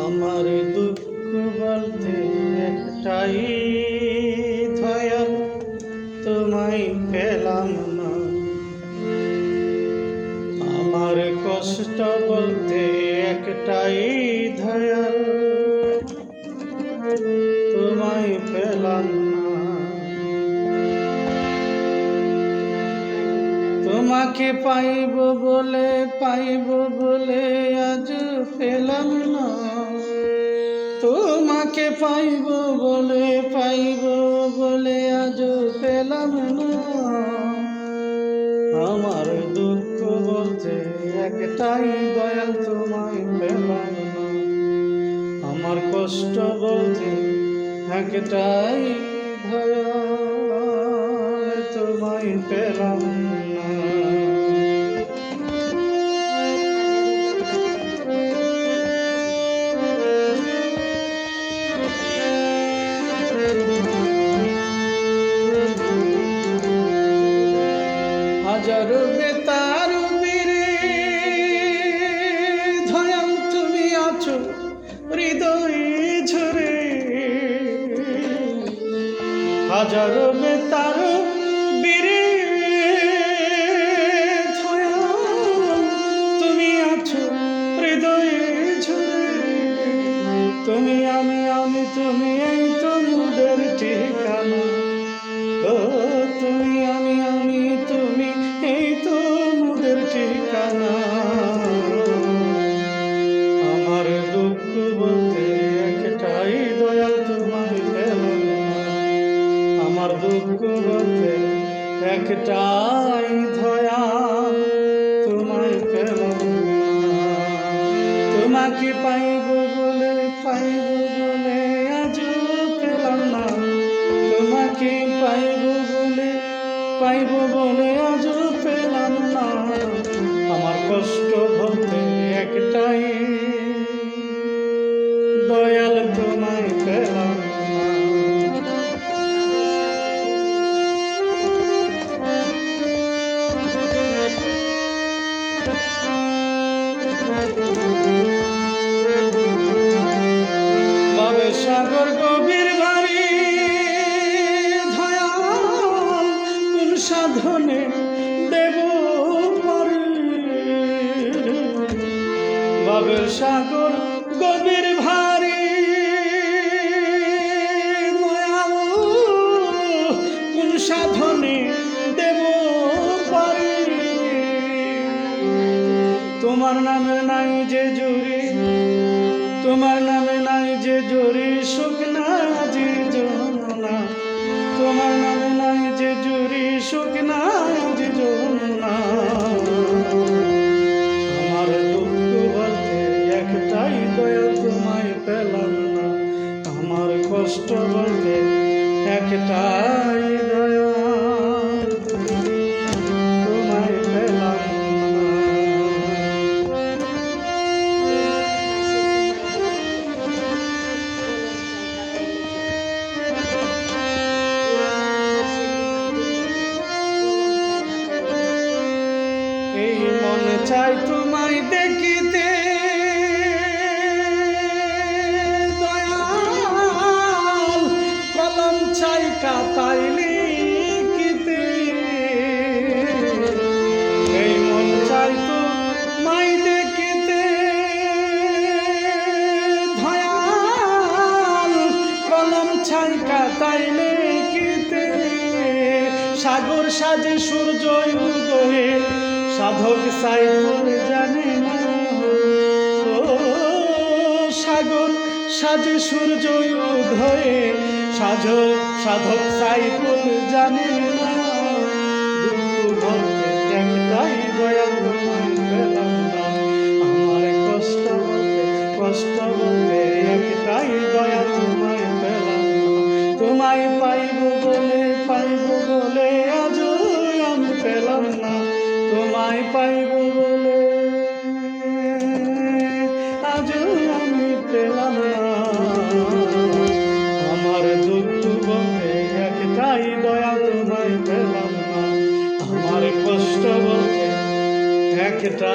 আমার দুঃখ বলতে একটাই, দয়াল তোমায় পেলাম না। আমার কষ্ট বলতে একটাই, দয়াল তোমায় পেলাম না। তোমাকে পাইব বলে আজ পেলাম না। তোমাকে পাইব বলে আজ পেলাম না। আমার দুঃখ বলতে একটাই, দয়াল তোমায় পেলাম না। আমার কষ্ট বলতে একটাই, দয়াল তোমায় পেলাম না। হাজারো বেতার বীরে দয়াল তুমি আছো হৃদয়ে ঝরে। হাজারো বেতার বীরে দয়াল তুমি আছো হৃদয়ে ঝরে। তুমি আমি তুমি এই তো মোদের ঠিকানা। তুমি আমি তুমি এই তো মোদের ঠিকানা। আমার দুঃখ বলতে একটাই, দয়াল তোমায় পেলাম না। আমার দুঃখ বলতে একটাই, দয়াল তোমায় পেলাম না। তোমাকে পাইব বলে আজ পেলাম না। তোমাকে পাইব বলে আজ পেলাম না। আমার কষ্ট বলতে একটাই, দয়াল তোমায় পেলাম না। বাবে সাগর গভীর ভারী দয়াল কোন সাধনে দেব পারি। বাবে সাগর গভীর ভারী দয়াল কোন সাধনে দেব পারি। তোমার নামে নাই যে জুড়ি, তোমার নামে নাই যে জুড়ি সুখ না যে জনা। তোমার নামে নাই যে জুড়ি সুখ না যে জনা। আমার দুঃখ বলতে একটাই, দয়াল তোমায় পেলাম না। আমার কষ্ট বলতে একটাই, দয়াল তোমায় পেলাম না। এই মনে চাই তোমায় দেখিতে, দয়াল কলম চাই কাতাই লিখিতে। এই মন চাই তোমায় দেখিতে, দয়াল কলম চাই কাতাই লিখিতে। সাগর সাজে সূর্য উদয়ে সাধক সাইফুল জানে না। ও সাগর সাজে সূর্য উদয়ে সাধক সাইফুল জানে না। দুঃখ বলতে একটাই, দয়াল তোমায় পেলাম না। আমার কষ্ট বলতে একটাই, দয়াল তোমায় পেলাম না। তোমায় পাইব বলে আজ আমি পেলাম না। তোমায় পাইব বলে আজ আমি পেলাম না। আমার দুঃখ বলতে একটাই, দয়াল তোমায় পেলাম না। আমার কষ্ট বলতে একটা